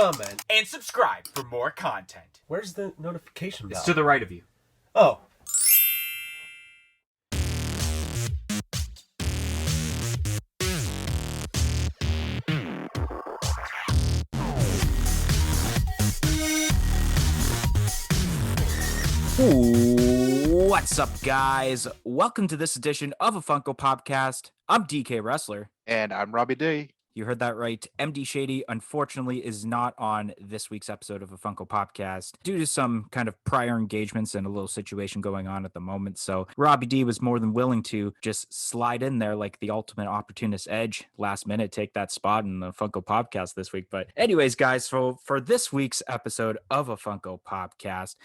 comment, and subscribe for more content. Where's the notification bell? It's to the right of you. Oh. What's up, guys? Welcome to this edition of a Funko Podcast. I'm DK Wrestler. And I'm Robbie D. You heard that right. MD Shady, unfortunately, is not on this week's episode of a Funko Podcast due to some kind of prior engagements and a little situation going on at the moment. So Robbie D was more than willing to just slide in there like the ultimate opportunist edge last minute, take that spot in the Funko Podcast this week. But anyways, guys, so for this week's episode of a Funko Podcast,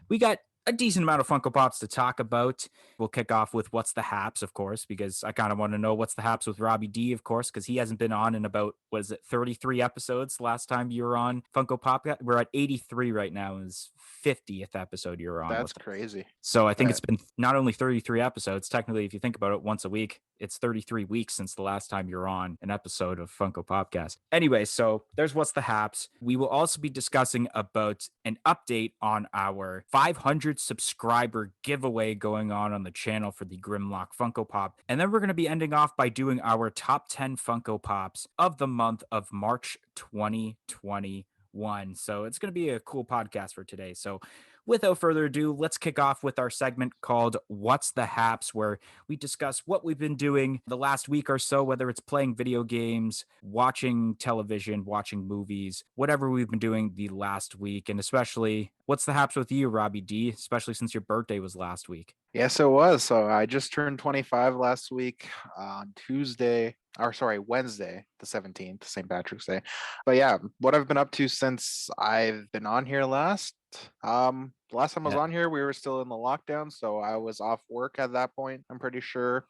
we got a decent amount of Funko Pops to talk about. We'll kick off with what's the Haps, of course, because I kind of want to know what's the Haps with Robbie D, of course, because he hasn't been on in about, 33 episodes last time you were on Funko Pop? We're at 83 right now. It was 50th episode you were on. That's crazy. So I think it's been not only 33 episodes, technically, if you think about it, once a week, it's 33 weeks since the last time you're on an episode of Funko Podcast. Anyway, so there's what's the Haps. We will also be discussing about an update on our 500 subscriber giveaway going on the channel for the Grimlock Funko Pop. And then we're going to be ending off by doing our top 10 Funko Pops of the month of March 2021. So it's going to be a cool podcast for today. So without further ado, let's kick off with our segment called What's the Haps, where we discuss what we've been doing the last week or so, whether it's playing video games, watching television, watching movies, whatever we've been doing the last week. And especially, what's the Haps with you, Robbie D, especially since your birthday was last week? Yes, it was. So I just turned 25 last week on Wednesday, the 17th, St. Patrick's Day. But yeah, what I've been up to since I've been on here last. The last time I was on here, we were still in the lockdown, so I was off work at that point, I'm pretty sure.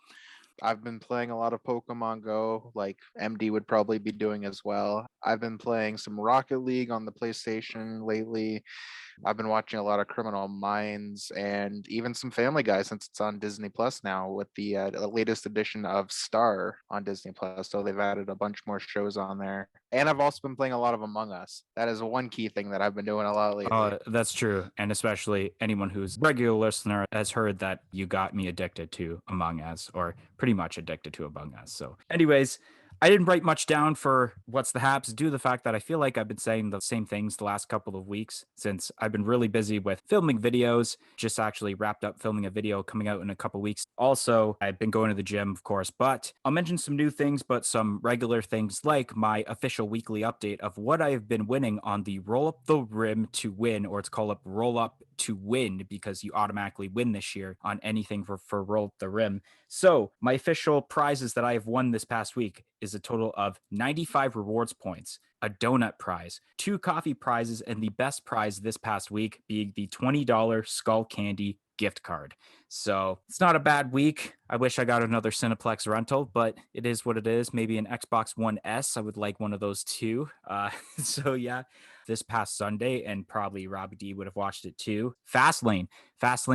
I've been playing a lot of Pokemon Go, like MD would probably be doing as well. I've been playing some Rocket League on the PlayStation lately. I've been watching a lot of Criminal Minds and even some Family Guy since it's on Disney Plus now with the latest edition of Star on Disney Plus. So they've added a bunch more shows on there. And I've also been playing a lot of Among Us. That is one key thing that I've been doing a lot lately. That's true. And especially anyone who's a regular listener has heard that you got me addicted to Among Us, or pretty much addicted to Among Us. So anyways, I didn't write much down for what's the Haps due to the fact that I feel like I've been saying the same things the last couple of weeks since I've been really busy with filming videos. Just actually wrapped up filming a video coming out in a couple weeks. Also, I've been going to the gym, of course, but I'll mention some new things, but some regular things like my official weekly update of what I've been winning on the Roll Up the Rim to Win, or it's called Roll Up to Win because you automatically win this year on anything for Roll Up the Rim. So my official prizes that I have won this past week is a total of 95 rewards points, a donut prize, 2 coffee prizes, and the best prize this past week being the $20 Skull Candy gift card. So it's not a bad week. I wish I got another Cineplex rental, but it is what it is. Maybe an Xbox One S. I would like one of those too. So yeah, this past Sunday, and probably Robbie D would have watched it too. Fastlane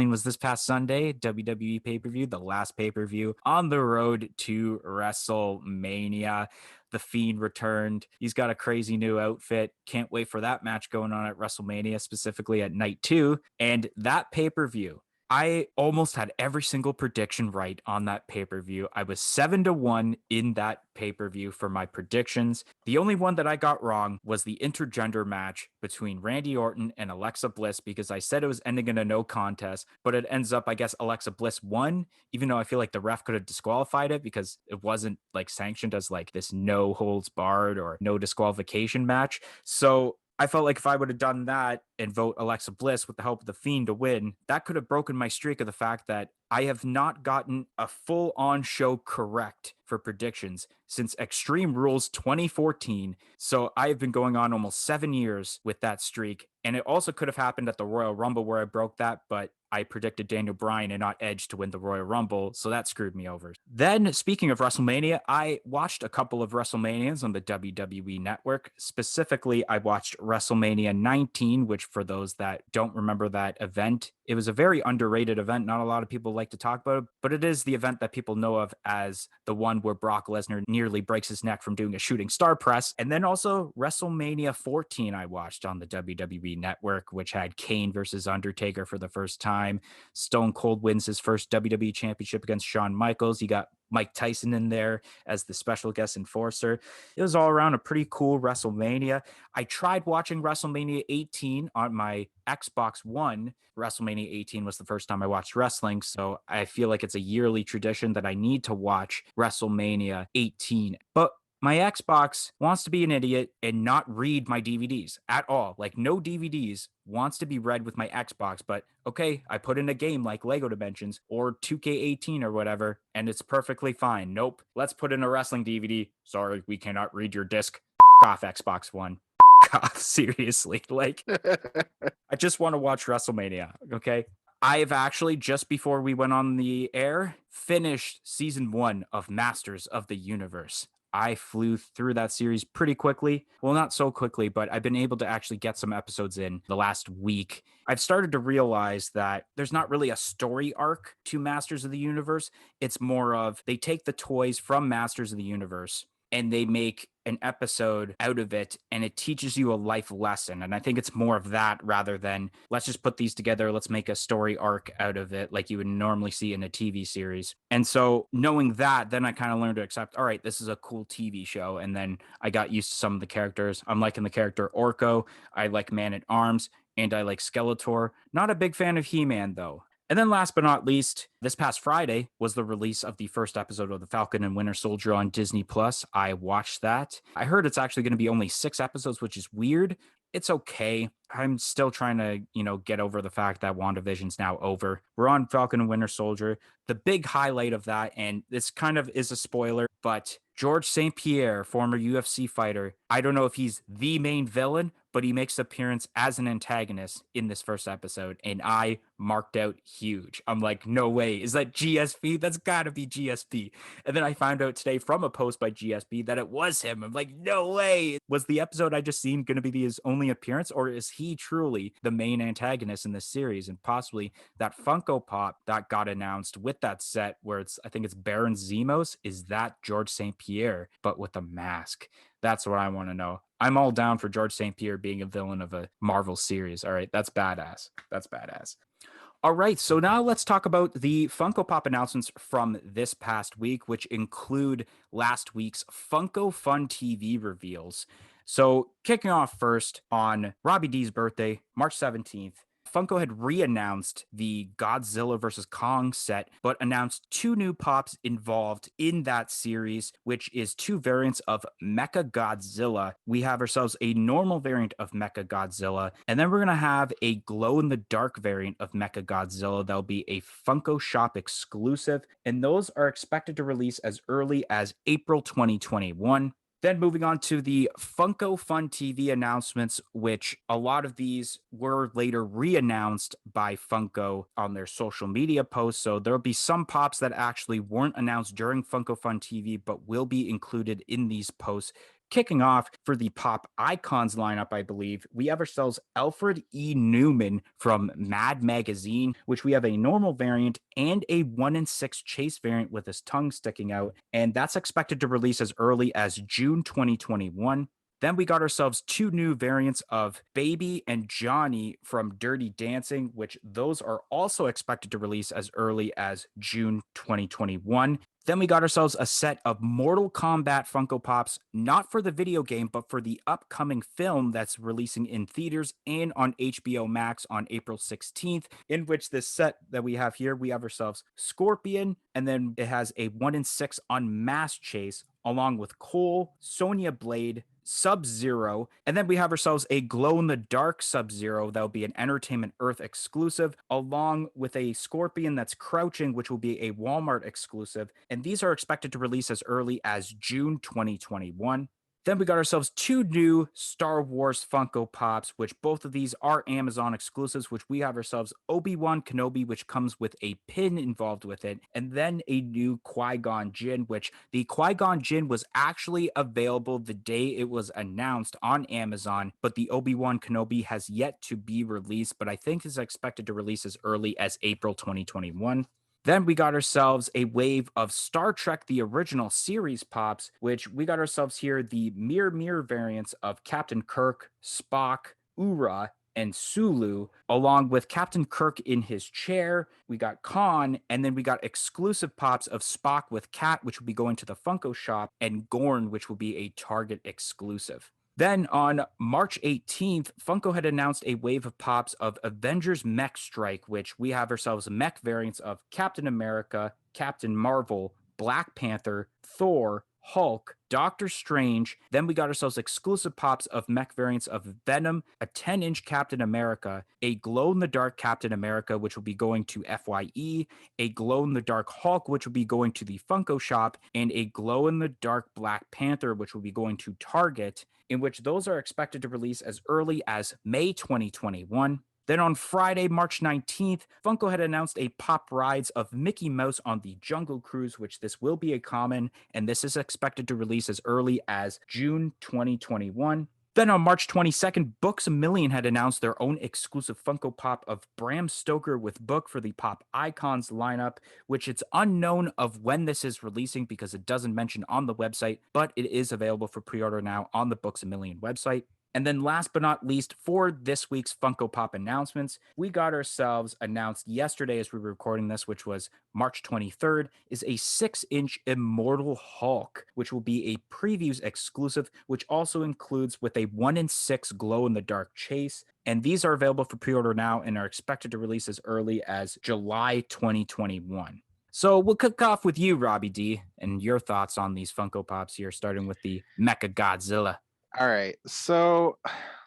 was this past Sunday, WWE pay-per-view, the last pay-per-view on the road to WrestleMania. The Fiend returned. He's got a crazy new outfit. Can't wait for that match going on at WrestleMania, specifically at night 2. And that pay-per-view, I almost had every single prediction right on that pay-per-view. I was 7-1 in that pay-per-view for my predictions. The only one that I got wrong was the intergender match between Randy Orton and Alexa Bliss, because I said it was ending in a no contest, but it ends up, I guess, Alexa Bliss won, even though I feel like the ref could have disqualified it because it wasn't like sanctioned as like this no holds barred or no disqualification match. So I felt like if I would have done that and vote Alexa Bliss with the help of the Fiend to win, that could have broken my streak of the fact that I have not gotten a full-on show correct for predictions since Extreme Rules 2014. So I've been going on almost 7 years with that streak. And it also could have happened at the Royal Rumble where I broke that, but I predicted Daniel Bryan and not Edge to win the Royal Rumble, so that screwed me over. Then, speaking of WrestleMania, I watched a couple of WrestleManias on the WWE Network. Specifically, I watched WrestleMania 19, which for those that don't remember that event, It was a very underrated event. Not a lot of people like to talk about it, but it is the event that people know of as the one where Brock Lesnar nearly breaks his neck from doing a shooting star press. And then also WrestleMania 14, I watched on the WWE network, which had Kane versus Undertaker for the first time. Stone Cold wins his first WWE championship against Shawn Michaels. You got Mike Tyson in there as the special guest enforcer. It was all around a pretty cool WrestleMania. I tried watching WrestleMania 18 on my Xbox One. WrestleMania 18 was the first time I watched wrestling, so I feel like it's a yearly tradition that I need to watch WrestleMania 18. But my Xbox wants to be an idiot and not read my DVDs at all. Like, no DVDs wants to be read with my Xbox, but okay, I put in a game like Lego Dimensions or 2K18 or whatever, and it's perfectly fine. Nope, let's put in a wrestling DVD. Sorry, we cannot read your disc. Off Xbox One. Off, seriously. Like, I just want to watch WrestleMania, okay? I have actually, just before we went on the air, finished season 1 of Masters of the Universe. I flew through that series pretty quickly. Well, not so quickly, but I've been able to actually get some episodes in the last week. I've started to realize that there's not really a story arc to Masters of the Universe. It's more of they take the toys from Masters of the Universe and they make an episode out of it, and it teaches you a life lesson. And I think it's more of that rather than let's just put these together, let's make a story arc out of it like you would normally see in a TV series. And so knowing that, then I kind of learned to accept, all right, this is a cool TV show. And then I got used to some of the characters. I'm liking the character Orko. I like Man at Arms, and I like Skeletor. Not a big fan of He-Man though. And then last but not least, this past Friday was the release of the first episode of The Falcon and Winter Soldier on Disney Plus. I watched that. I heard it's actually going to be only 6 episodes, which is weird. It's okay. I'm still trying to, get over the fact that WandaVision's now over. We're on Falcon and Winter Soldier. The big highlight of that, and this kind of is a spoiler, but George St. Pierre, former UFC fighter, I don't know if he's the main villain, but he makes appearance as an antagonist in this first episode, and I marked out huge. I'm like, no way. Is that GSP? That's gotta be GSP. And then I found out today from a post by GSP that it was him. I'm like, no way. Was the episode I just seen going to be his only appearance, or is he truly the main antagonist in this series? And possibly that Funko Pop that got announced with that set where I think it's Baron Zemos, is that George St. Pierre, but with a mask? That's what I want to know. I'm all down for George St. Pierre being a villain of a Marvel series. All right, that's badass. That's badass. All right, so now let's talk about the Funko Pop announcements from this past week, which include last week's Funko Fun TV reveals. So, kicking off first on Robbie D's birthday, March 17th, Funko had re-announced the Godzilla vs. Kong set, but announced 2 new pops involved in that series, which is 2 variants of Mecha Godzilla. We have ourselves a normal variant of Mecha Godzilla, and then we're going to have a glow-in-the-dark variant of Mecha Godzilla that'll be a Funko Shop exclusive, and those are expected to release as early as April 2021. Then moving on to the Funko Fun TV announcements, which a lot of these were later re-announced by Funko on their social media posts. So there'll be some pops that actually weren't announced during Funko Fun TV, but will be included in these posts. Kicking off for the Pop Icons lineup, I believe, we have ourselves Alfred E. Newman from Mad Magazine, which we have a normal variant and a 1-in-6 chase variant with his tongue sticking out. And that's expected to release as early as June 2021. Then we got ourselves 2 new variants of Baby and Johnny from Dirty Dancing, which those are also expected to release as early as June 2021. Then we got ourselves a set of Mortal Kombat Funko Pops, not for the video game, but for the upcoming film that's releasing in theaters and on HBO Max on April 16th, in which this set that we have here, we have ourselves Scorpion, and then it has a 1-in-6 unmasked chase, along with Cole, Sonya Blade, Sub-Zero, and then we have ourselves a glow-in-the-dark Sub-Zero that will be an Entertainment Earth exclusive, along with a Scorpion that's crouching, which will be a Walmart exclusive, and these are expected to release as early as June 2021. Then we got ourselves 2 new Star Wars Funko Pops, which both of these are Amazon exclusives, which we have ourselves Obi-Wan Kenobi, which comes with a pin involved with it, and then a new Qui-Gon Jinn, which the Qui-Gon Jinn was actually available the day it was announced on Amazon, but the Obi-Wan Kenobi has yet to be released, but I think is expected to release as early as April 2021. Then we got ourselves a wave of Star Trek the Original Series pops, which we got ourselves here the mirror variants of Captain Kirk, Spock, Ura, and Sulu, along with Captain Kirk in his chair. We got Khan, and then we got exclusive pops of Spock with Cat, which will be going to the Funko shop, and Gorn, which will be a Target exclusive. Then on March 18th, Funko had announced a wave of pops of Avengers Mech Strike, which we have ourselves mech variants of Captain America, Captain Marvel, Black Panther, Thor, Hulk, Doctor Strange. Then we got ourselves exclusive pops of mech variants of Venom, a 10-inch Captain America, a glow-in-the-dark Captain America, which will be going to FYE, a glow-in-the-dark Hulk, which will be going to the Funko shop, and a glow-in-the-dark Black Panther, which will be going to Target, in which those are expected to release as early as May 2021. Then on Friday, March 19th, Funko had announced a pop rides of Mickey Mouse on the Jungle Cruise, which this will be a common, and this is expected to release as early as June 2021. Then on March 22nd, Books A Million had announced their own exclusive Funko Pop of Bram Stoker with Book for the Pop Icons lineup, which it's unknown of when this is releasing because it doesn't mention on the website, but it is available for pre-order now on the Books A Million website. And then last but not least, for this week's Funko Pop announcements, we got ourselves announced yesterday as we were recording this, which was March 23rd, is a 6-inch Immortal Hulk, which will be a previews exclusive, which also includes with a 1-in-6 glow-in-the-dark chase. And these are available for pre-order now and are expected to release as early as July 2021. So we'll kick off with you, Robbie D, and your thoughts on these Funko Pops here, starting with the Mecha Godzilla. All right. So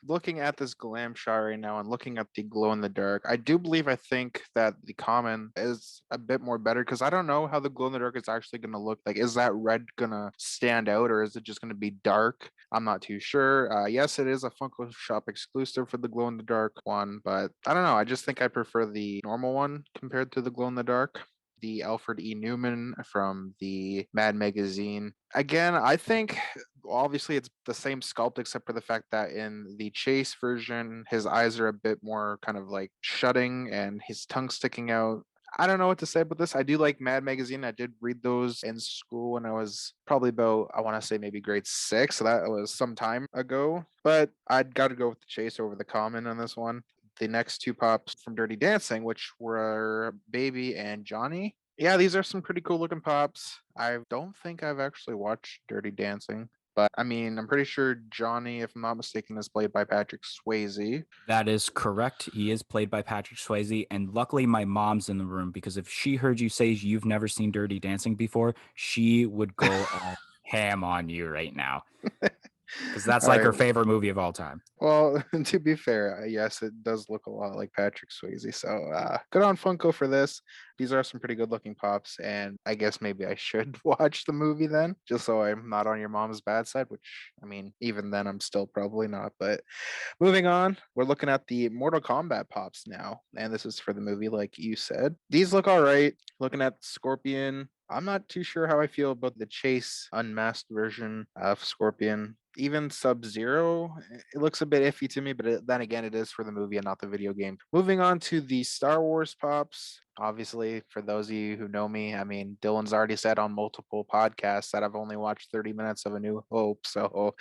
looking at this glam shot right now and looking at the glow in the dark, I think that the common is a bit more better because I don't know how the glow in the dark is actually going to look like. Is that red going to stand out or is it just going to be dark? I'm not too sure. Yes, it is a Funko Shop exclusive for the glow in the dark one, but I don't know. I just think I prefer the normal one compared to the glow in the dark. The Alfred E. Newman from the Mad Magazine. Again, I think obviously it's the same sculpt except for the fact that in the chase version his eyes are a bit more kind of like shutting and his tongue sticking out. I don't know what to say about this. I do like Mad Magazine. I did read those in school when I was probably about, I want to say maybe grade 6. So that was some time ago. But I'd got to go with the chase over the common on this one. The next 2 pops from Dirty Dancing, which were Baby and Johnny. Yeah, these are some pretty cool looking pops. I don't think I've actually watched Dirty Dancing, but I mean, I'm pretty sure Johnny, if I'm not mistaken, is played by Patrick Swayze. That is correct. He is played by Patrick Swayze. And luckily, my mom's in the room because if she heard you say you've never seen Dirty Dancing before, she would go all ham on you right now because that's All like her right. favorite movie of all time. Well, to be fair, yes, it does look a lot like Patrick Swayze. So good on Funko for this. These are some pretty good looking pops. And I guess maybe I should watch the movie then, just so I'm not on your mom's bad side, which I mean, even then, I'm still probably not. But moving on, we're looking at the Mortal Kombat pops now. And this is for the movie, like you said. These look all right. Looking at Scorpion, I'm not too sure how I feel about the Chase unmasked version of Scorpion. Even Sub-Zero, it looks a bit iffy to me, but then again, it is for the movie and not the video game. Moving on to the Star Wars pops. Obviously, for those of you who know me, I mean, Dylan's already said on multiple podcasts that I've only watched 30 minutes of A New Hope. So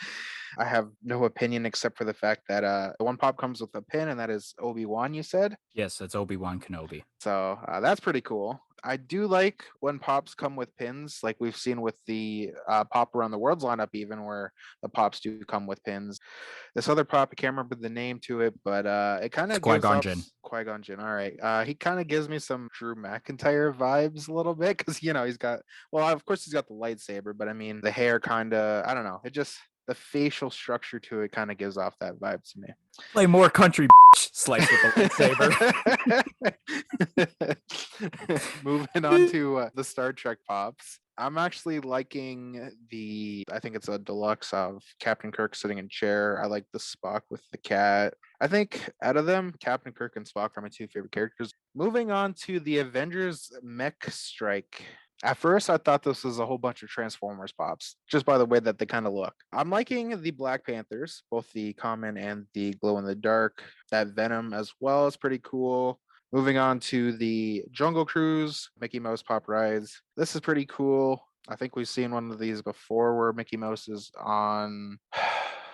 I have no opinion except for the fact that one pop comes with a pin, and that is Obi-Wan, you said? Yes, that's Obi-Wan Kenobi. So that's pretty cool. I do like when pops come with pins, like we've seen with the Pop Around the World's lineup, even where the pops do come with pins. This other pop, I can't remember the name to it, but it kind of gives Qui-Gon off Jinn. Qui-Gon Jinn. All right, he kind of gives me some Drew McIntyre vibes a little bit because he's got, well, of course he's got the lightsaber, but I mean the hair kind of, I don't know, it just the facial structure to it kind of gives off that vibe to me. Play more country slice with the lightsaber. Moving on to the Star Trek pops. I'm actually liking I think it's a deluxe of Captain Kirk sitting in chair. I like the Spock with the cat. I think out of them, Captain Kirk and Spock are my two favorite characters. Moving on to the Avengers Mech Strike. At first, I thought this was a whole bunch of Transformers pops, just by the way that they kind of look. I'm liking the Black Panthers, both the common and the glow in the dark. That Venom as well is pretty cool. Moving on to the Jungle Cruise, Mickey Mouse Pop Rides. This is pretty cool. I think we've seen one of these before where Mickey Mouse is on.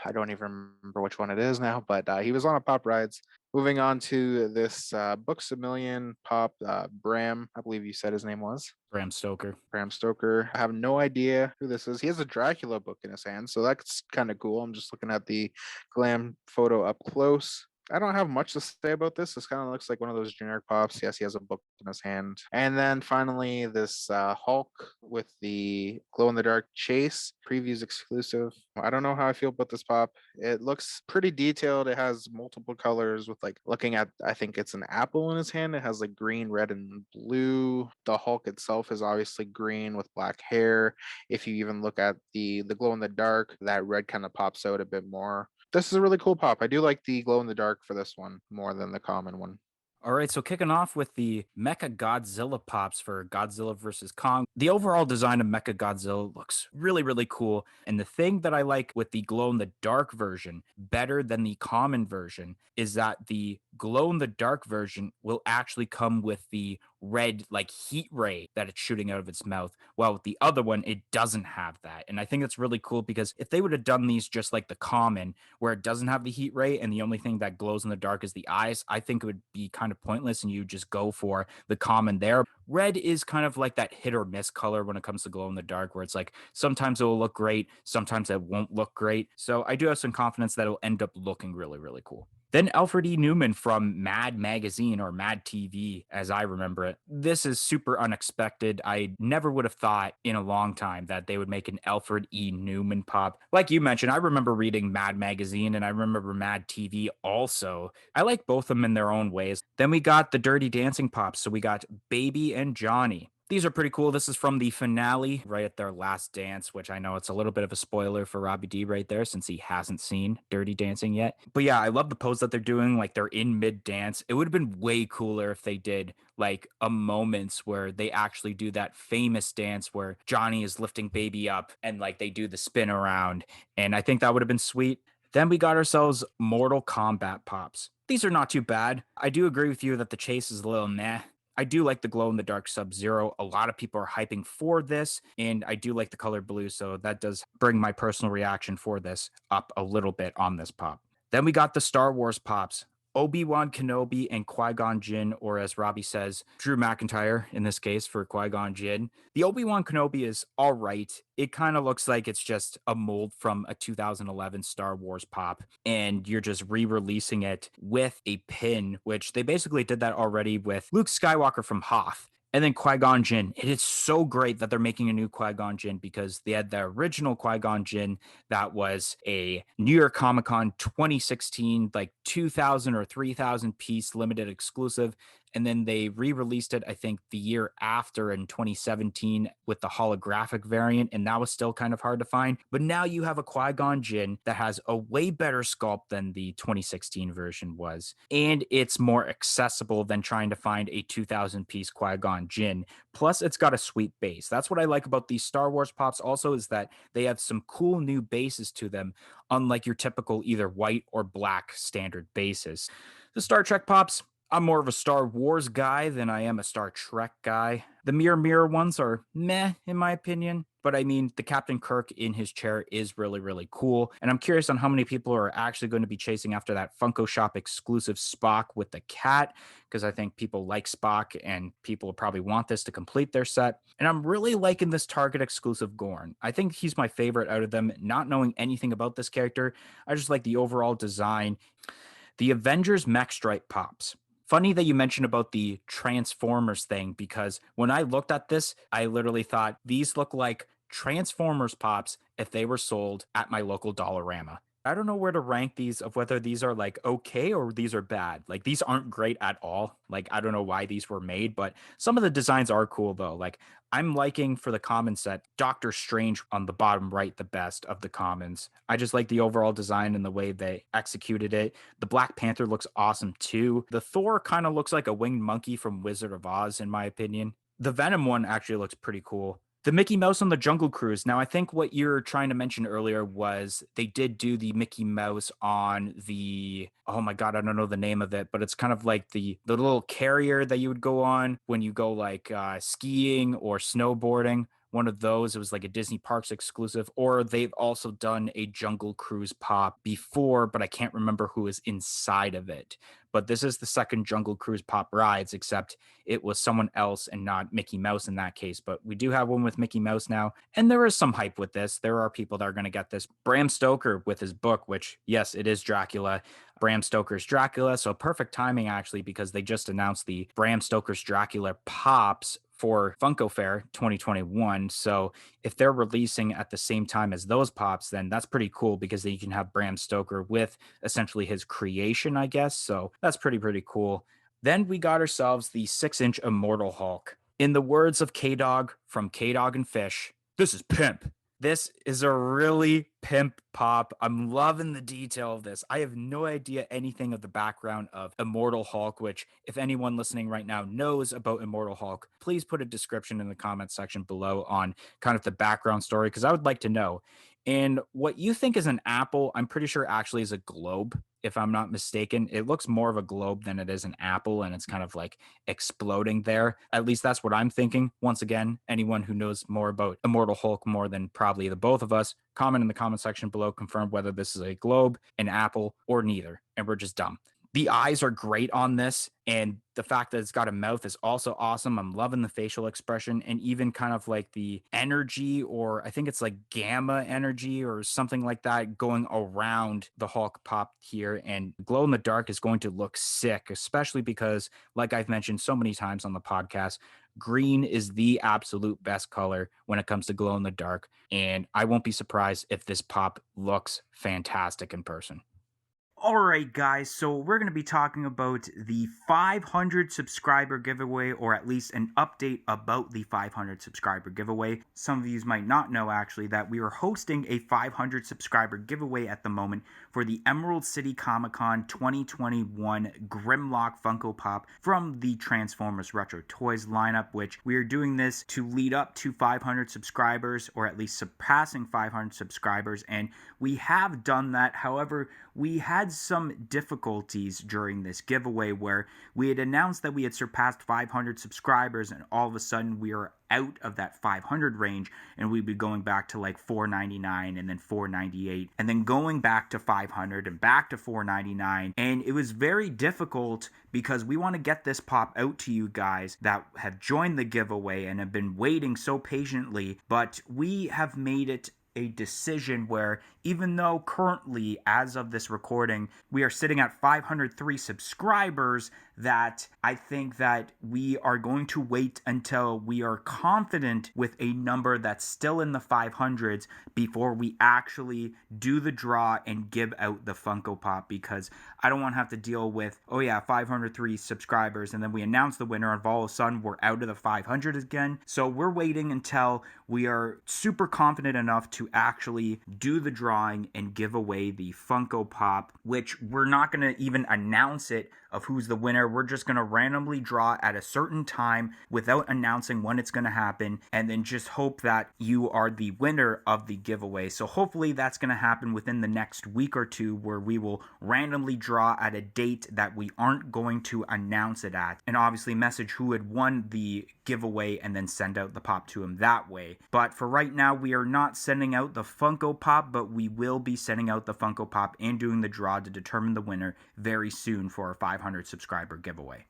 I don't even remember which one it is now, but he was on a Pop Rides. Moving on to this Books a Million Pop Bram, I believe you said his name was. Bram Stoker. Bram Stoker. I have no idea who this is. He has a Dracula book in his hand, so that's kind of cool. I'm just looking at the glam photo up close. I don't have much to say about this. This kind of looks like one of those generic pops. Yes, he has a book in his hand. And then finally, this Hulk with the glow in the dark chase previews exclusive. I don't know how I feel about this pop. It looks pretty detailed. It has multiple colors with like looking at, I think it's an apple in his hand. It has like green, red, and blue. The Hulk itself is obviously green with black hair. If you even look at the glow in the dark, that red kind of pops out a bit more. This is a really cool pop. I do like the glow in the dark for this one more than the common one. All right, so kicking off with the Mecha Godzilla pops for Godzilla versus Kong. The overall design of Mecha Godzilla looks really, really cool. And the thing that I like with the glow in the dark version better than the common version is that the glow in the dark version will actually come with the red like heat ray that it's shooting out of its mouth, while with the other one it doesn't have that. And I think that's really cool because if they would have done these just like the common where it doesn't have the heat ray and the only thing that glows in the dark is the eyes, I think it would be kind of pointless and you just go for the common there. Red is kind of like that hit or miss color when it comes to glow in the dark, where it's like sometimes it will look great, sometimes it won't look great. So I do have some confidence that it will end up looking really, really cool. Then Alfred E. Newman from Mad Magazine, or Mad TV, as I remember it. This is super unexpected. I never would have thought in a long time that they would make an Alfred E. Newman pop. Like you mentioned, I remember reading Mad Magazine and I remember Mad TV also. I like both of them in their own ways. Then we got the Dirty Dancing pops. So we got Baby and Johnny. These are pretty cool. This is from the finale, right at their last dance, which I know it's a little bit of a spoiler for Robbie D right there since he hasn't seen Dirty Dancing yet. But yeah, I love the pose that they're doing. Like they're in mid dance. It would have been way cooler if they did like a moments where they actually do that famous dance where Johnny is lifting Baby up and like they do the spin around. And I think that would have been sweet. Then we got ourselves Mortal Kombat pops. These are not too bad. I do agree with you that the chase is a little meh. I do like the glow in the dark Sub-Zero. A lot of people are hyping for this, and I do like the color blue, so that does bring my personal reaction for this up a little bit on this pop. Then we got the Star Wars pops. Obi-Wan Kenobi and Qui-Gon Jinn, or as Robbie says, Drew McIntyre in this case for Qui-Gon Jinn. The Obi-Wan Kenobi is all right. It kind of looks like it's just a mold from a 2011 Star Wars pop, and you're just re-releasing it with a pin, which they basically did that already with Luke Skywalker from Hoth. And then Qui-Gon Jinn. It is so great that they're making a new Qui-Gon Jinn because they had the original Qui-Gon Jinn that was a New York Comic Con 2016, like 2,000 or 3,000 piece limited exclusive. And then they re-released it, I think, the year after in 2017 with the holographic variant, and that was still kind of hard to find. But now you have a Qui-Gon Jinn that has a way better sculpt than the 2016 version was, and it's more accessible than trying to find a 2,000-piece Qui-Gon Jinn. Plus, it's got a sweet base. That's what I like about these Star Wars pops also, is that they have some cool new bases to them, unlike your typical either white or black standard bases. The Star Trek pops, I'm more of a Star Wars guy than I am a Star Trek guy. The Mirror ones are meh, in my opinion. But I mean, the Captain Kirk in his chair is really, really cool. And I'm curious on how many people are actually going to be chasing after that Funko Shop exclusive Spock with the cat, because I think people like Spock and people will probably want this to complete their set. And I'm really liking this Target exclusive Gorn. I think he's my favorite out of them, not knowing anything about this character. I just like the overall design. The Avengers Mech Stripe pops. Funny that you mentioned about the Transformers thing, because when I looked at this, I literally thought these look like Transformers pops if they were sold at my local Dollarama. I don't know where to rank these of whether these are like okay or these are bad. Like these aren't great at all. Like I don't know why these were made, but some of the designs are cool though. Like I'm liking for the common set Doctor Strange on the bottom right the best of the commons. I just like the overall design and the way they executed it. The Black Panther looks awesome too. The Thor kind of looks like a winged monkey from Wizard of Oz in my opinion. The Venom one actually looks pretty cool. The Mickey Mouse on the Jungle Cruise. Now, I think what you're trying to mention earlier was they did do the Mickey Mouse on the, oh my God, I don't know the name of it, but it's kind of like the little carrier that you would go on when you go like skiing or snowboarding. One of those. It was like a Disney Parks exclusive, or they've also done a Jungle Cruise pop before, but I can't remember who is inside of it. But this is the second Jungle Cruise pop rides, except it was someone else and not Mickey Mouse in that case. But we do have one with Mickey Mouse now. And there is some hype with this. There are people that are going to get this. Bram Stoker with his book, which, yes, it is Dracula. Bram Stoker's Dracula. So perfect timing, actually, because they just announced the Bram Stoker's Dracula pops for Funko Fair 2021. So if they're releasing at the same time as those pops, then that's pretty cool because then you can have Bram Stoker with essentially his creation, I guess. So that's pretty cool. Then we got ourselves the 6-inch Immortal Hulk. In the words of K Dog from K Dog and Fish, this is pimp. This is a really pimp pop. I'm loving the detail of this. I have no idea anything of the background of Immortal Hulk, which, if anyone listening right now knows about Immortal Hulk, please put a description in the comment section below on kind of the background story, because I would like to know. And what you think is an apple, I'm pretty sure actually is a globe, if I'm not mistaken. It looks more of a globe than it is an apple, and it's kind of like exploding there. At least that's what I'm thinking. Once again, anyone who knows more about Immortal Hulk more than probably the both of us, comment in the comment section below, confirm whether this is a globe, an apple, or neither. And we're just dumb. The eyes are great on this, and the fact that it's got a mouth is also awesome. I'm loving the facial expression and even kind of like the energy, or I think it's like gamma energy or something like that, going around the Hulk pop here. And glow in the dark is going to look sick, especially because, like I've mentioned so many times on the podcast, green is the absolute best color when it comes to glow in the dark. And I won't be surprised if this pop looks fantastic in person. Alright, guys, so we're going to be talking about the 500 subscriber giveaway, or at least an update about the 500 subscriber giveaway. Some of you might not know, actually, that we are hosting a 500 subscriber giveaway at the moment for the Emerald City Comic Con 2021 Grimlock Funko Pop from the Transformers Retro Toys lineup, which we are doing this to lead up to 500 subscribers, or at least surpassing 500 subscribers, and we have done that. However, we had some difficulties during this giveaway where we had announced that we had surpassed 500 subscribers, and all of a sudden we are out of that 500 range, and we'd be going back to like 499 and then 498 and then going back to 500 and back to 499. And it was very difficult because we want to get this pop out to you guys that have joined the giveaway and have been waiting so patiently, but we have made it a decision where, even though currently, as of this recording, we are sitting at 503 subscribers, that I think that we are going to wait until we are confident with a number that's still in the 500s before we actually do the draw and give out the Funko Pop, because I don't want to have to deal with, oh yeah, 503 subscribers, and then we announce the winner and all of a sudden we're out of the 500 again. So we're waiting until we are super confident enough to actually do the drawing and give away the Funko Pop, which we're not going to even announce it of who's the winner. We're just going to randomly draw at a certain time without announcing when it's going to happen, and then just hope that you are the winner of the giveaway. So hopefully that's going to happen within the next week or two, where we will randomly draw at a date that we aren't going to announce it at, and obviously message who had won the giveaway and then send out the pop to him that way. But for right now, we are not sending out the Funko Pop, but we will be sending out the Funko Pop and doing the draw to determine the winner very soon for our 500 subscriber giveaway.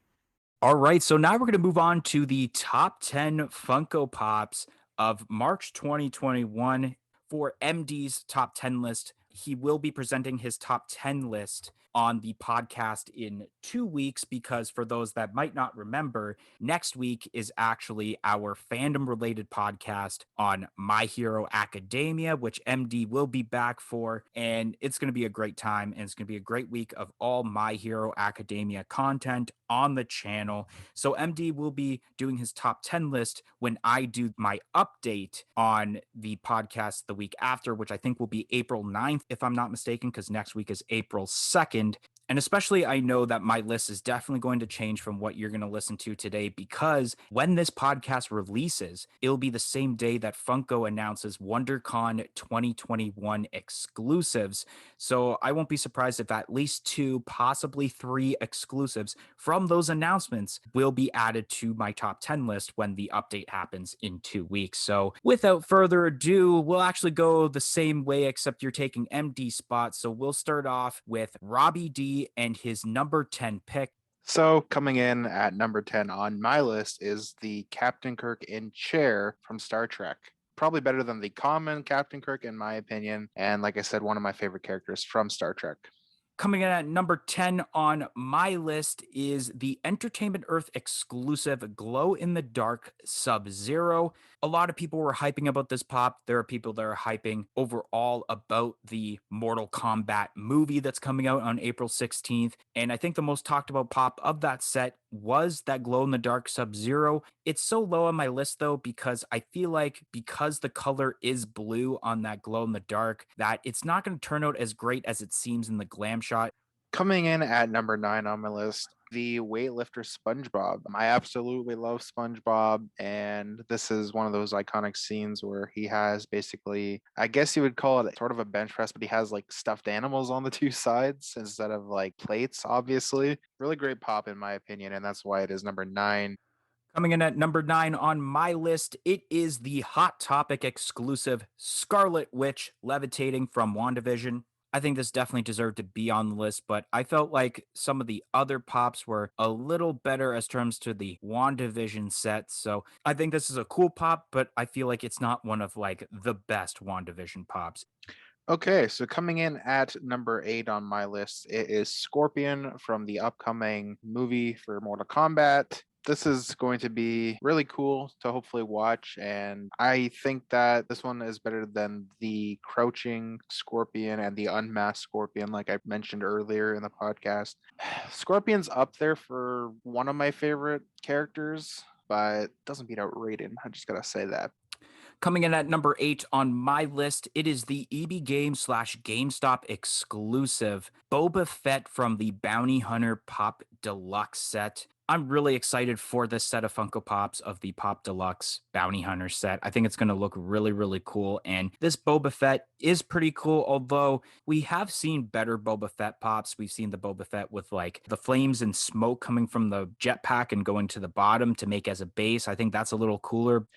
All right, so now we're going to move on to the top 10 Funko Pops of March 2021 for MD's top 10 list. He will be presenting his top 10 list on the podcast in 2 weeks, because for those that might not remember, next week is actually our fandom related podcast on My Hero Academia, which MD will be back for. And it's going to be a great time. And it's going to be a great week of all My Hero Academia content on the channel. So MD will be doing his top 10 list when I do my update on the podcast the week after, which I think will be April 9th, if I'm not mistaken, because next week is April 2nd. And especially, I know that my list is definitely going to change from what you're going to listen to today, because when this podcast releases, it'll be the same day that Funko announces WonderCon 2021 exclusives. So I won't be surprised if at least two, possibly three exclusives from those announcements will be added to my top 10 list when the update happens in 2 weeks. So without further ado, we'll actually go the same way, except you're taking MD spot. So we'll start off with Robbie D and his number 10 pick. So coming in at number 10 on my list is the Captain Kirk in chair from Star Trek. Probably better than the common Captain Kirk, in my opinion. And like I said, one of my favorite characters from Star Trek. Coming in at number 10 on my list is the Entertainment Earth exclusive Glow in the Dark Sub-Zero. A lot of people were hyping about this pop. There are people that are hyping overall about the Mortal Kombat movie that's coming out on April 16th. And I think the most talked about pop of that set was that Glow in the Dark Sub-Zero. It's so low on my list though, because I feel like because the color is blue on that Glow in the Dark, that it's not going to turn out as great as it seems in the glam shot. Coming in at number 9 on my list, the weightlifter SpongeBob. I absolutely love SpongeBob, and this is one of those iconic scenes where he has basically, I guess you would call it sort of a bench press, but he has like stuffed animals on the two sides instead of like plates, obviously. Really great pop, in my opinion, and that's why it is number 9. Coming in at number 9 on my list, it is the Hot Topic exclusive Scarlet Witch levitating from WandaVision. I think this definitely deserved to be on the list, but I felt like some of the other pops were a little better as terms to the WandaVision set. So I think this is a cool pop, but I feel like it's not one of like the best WandaVision pops. Okay, so coming in at number 8 on my list, it is Scorpion from the upcoming movie for Mortal Kombat. This is going to be really cool to hopefully watch, and I think that this one is better than the crouching Scorpion and the unmasked Scorpion, like I mentioned earlier in the podcast. Scorpion's up there for one of my favorite characters, but doesn't beat out Raiden. I just gotta say that. Coming in at number 8 on my list, it is the EB Games slash GameStop exclusive Boba Fett from the Bounty Hunter Pop Deluxe set. I'm really excited for this set of Funko Pops of the Pop Deluxe Bounty Hunter set. I think it's going to look really, really cool. And this Boba Fett is pretty cool, although we have seen better Boba Fett pops. We've seen the Boba Fett with like the flames and smoke coming from the jetpack and going to the bottom to make as a base. I think that's a little cooler.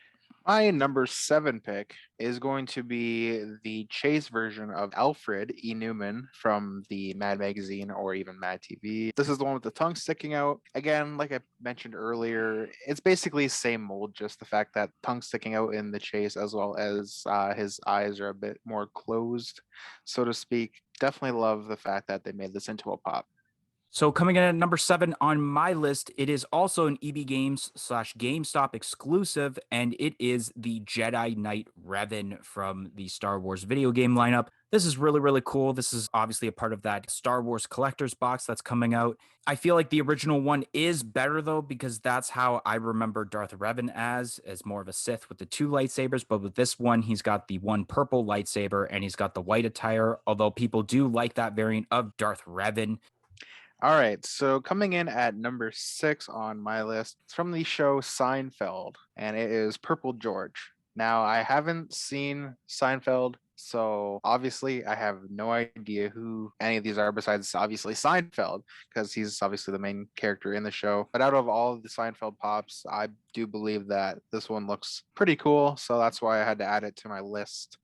My number 7 pick is going to be the chase version of Alfred E. Newman from the Mad Magazine or even Mad TV. This is the one with the tongue sticking out. Again, like I mentioned earlier, it's basically same mold, just the fact that tongue sticking out in the chase as well as his eyes are a bit more closed, so to speak. Definitely love the fact that they made this into a pop. So coming in at number 7 on my list, it is also an EB Games slash GameStop exclusive, and it is the Jedi Knight Revan from the Star Wars video game lineup. This is really, really cool. This is obviously a part of that Star Wars collector's box that's coming out. I feel like the original one is better though, because that's how I remember Darth Revan as more of a Sith with the two lightsabers. But with this one, he's got the one purple lightsaber and he's got the white attire, although people do like that variant of Darth Revan. All right, so coming in at number 6 on my list, it's from the show Seinfeld, and it is Purple George. Now, I haven't seen Seinfeld, so obviously I have no idea who any of these are besides obviously Seinfeld, because he's obviously the main character in the show. But out of all of the Seinfeld pops, I do believe that this one looks pretty cool, so that's why I had to add it to my list.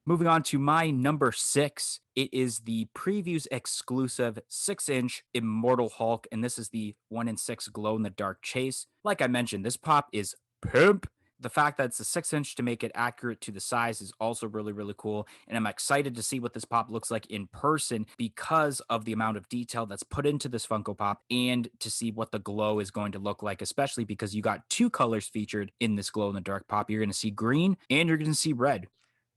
Moving on to my number 6, it is the previews exclusive 6-inch Immortal Hulk, and this is the 1 in 6 glow in the dark chase. Like I mentioned, this pop is pimp. The fact that it's a 6-inch to make it accurate to the size is also really, really cool. And I'm excited to see what this pop looks like in person because of the amount of detail that's put into this Funko Pop and to see what the glow is going to look like, especially because you got two colors featured in this glow in the dark pop. You're going to see green and you're going to see red.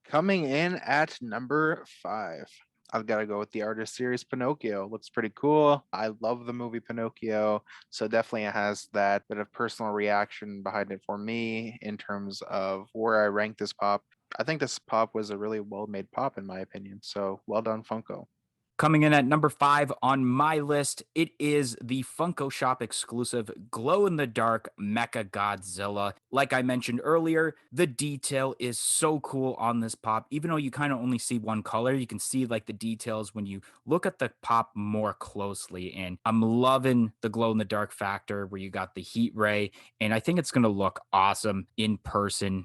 Coming in at number 5, I've got to go with the artist series Pinocchio. Looks pretty cool. I love the movie Pinocchio, so definitely it has that bit of personal reaction behind it for me in terms of where I rank this pop. I think this pop was a really well-made pop in my opinion. So well done, Funko. Coming in at number 5 on my list, it is the Funko Shop exclusive glow in the dark Mecha Godzilla. Like I mentioned earlier, the detail is so cool on this pop. Even though you kind of only see one color, you can see like the details when you look at the pop more closely. And I'm loving the glow in the dark factor where you got the heat ray. And I think it's going to look awesome in person.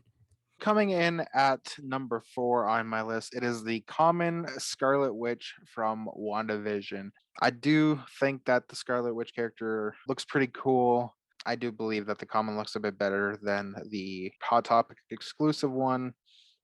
Coming in at number 4 on my list, it is the common Scarlet Witch from WandaVision. I do think that the Scarlet Witch character looks pretty cool. I do believe that the common looks a bit better than the Hot Topic exclusive one.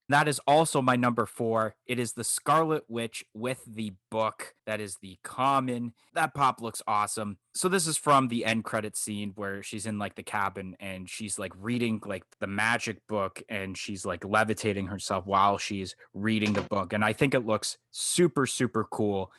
That is also my number 4. It is the Scarlet Witch with the book. That is the common. That pop looks awesome. So this is from the end credit scene where she's in like the cabin and she's like reading like the magic book and she's like levitating herself while she's reading the book. And I think it looks super, super cool.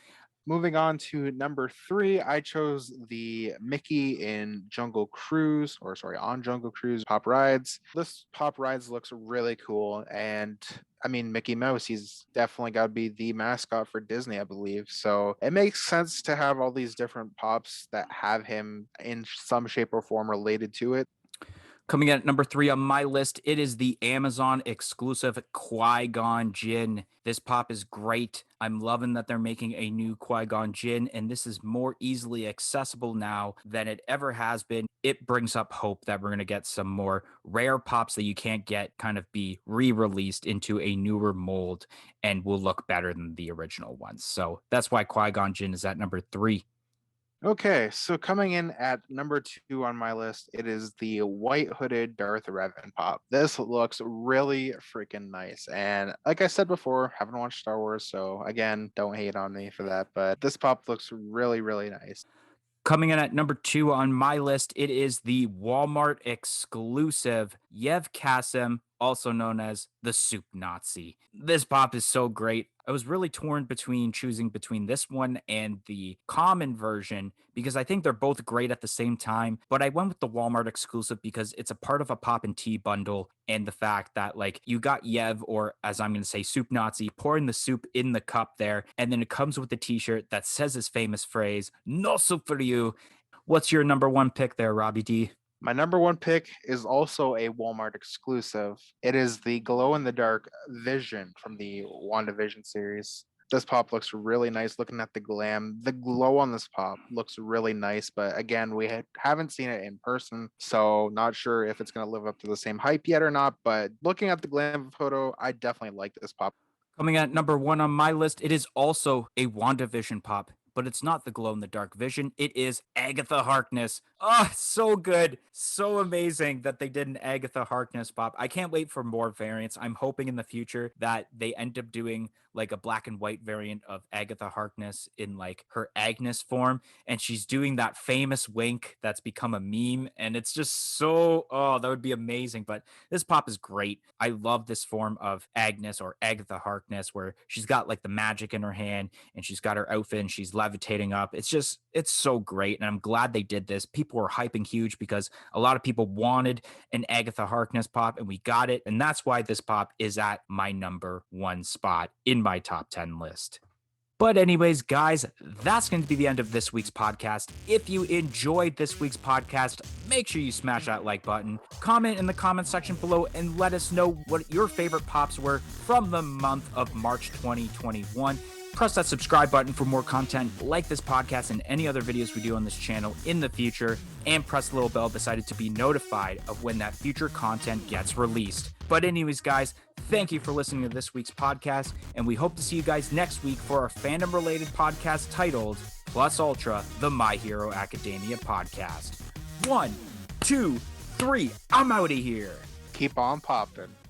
Moving on to number 3, I chose the Mickey in Jungle Cruise, or sorry, on Jungle Cruise Pop Rides. This Pop Rides looks really cool. And I mean, Mickey Mouse, he's definitely got to be the mascot for Disney, I believe. So it makes sense to have all these different pops that have him in some shape or form related to it. Coming in at number 3 on my list, it is the Amazon exclusive Qui-Gon Jinn. This pop is great. I'm loving that they're making a new Qui-Gon Jinn, and this is more easily accessible now than it ever has been. It brings up hope that we're going to get some more rare pops that you can't get kind of be re-released into a newer mold and will look better than the original ones. So that's why Qui-Gon Jinn is at number 3. Okay, so coming in at number 2 on my list, it is the white hooded Darth Revan pop. This looks really freaking nice. And like I said before, haven't watched Star Wars, so again, don't hate on me for that. But this pop looks really, really nice. Coming in at number 2 on my list, it is the Walmart exclusive Yev Kasim, also known as the Soup Nazi. This pop is so great. I was really torn between choosing between this one and the common version because I think they're both great at the same time. But I went with the Walmart exclusive because it's a part of a pop and tea bundle. And the fact that, like, you got Yev, or as I'm going to say, Soup Nazi, pouring the soup in the cup there. And then it comes with a t shirt that says his famous phrase, "No soup for you." What's your number 1 pick there, Robbie D? My number 1 pick is also a Walmart exclusive. It is the glow in the dark Vision from the WandaVision series. This pop looks really nice. Looking at the glam, the glow on this pop looks really nice. But again, we haven't seen it in person, so not sure if it's going to live up to the same hype yet or not. But looking at the glam photo, I definitely like this pop. Coming at number 1 on my list, it is also a WandaVision pop, but it's not the glow in the dark Vision. It is Agatha Harkness. Oh, so good. So amazing that they did an Agatha Harkness pop. I can't wait for more variants. I'm hoping in the future that they end up doing like a black and white variant of Agatha Harkness in like her Agnes form. And she's doing that famous wink that's become a meme. And it's just so, oh, that would be amazing. But this pop is great. I love this form of Agnes or Agatha Harkness where she's got like the magic in her hand and she's got her outfit and she's levitating up. It's so great. And I'm glad they did this. People were hyping huge because a lot of people wanted an Agatha Harkness pop and we got it. And that's why this pop is at my number 1 spot in my top 10 list. But anyways, guys, that's going to be the end of this week's podcast. If you enjoyed this week's podcast, make sure you smash that like button, comment in the comment section below, and let us know what your favorite pops were from the month of March 2021. Press that subscribe button for more content like this podcast and any other videos we do on this channel in the future, and press the little bell beside it to be notified of when that future content gets released. But anyways, guys, thank you for listening to this week's podcast, and we hope to see you guys next week for our fandom-related podcast titled Plus Ultra, the My Hero Academia podcast. 1, 2, 3, I'm out of here. Keep on popping.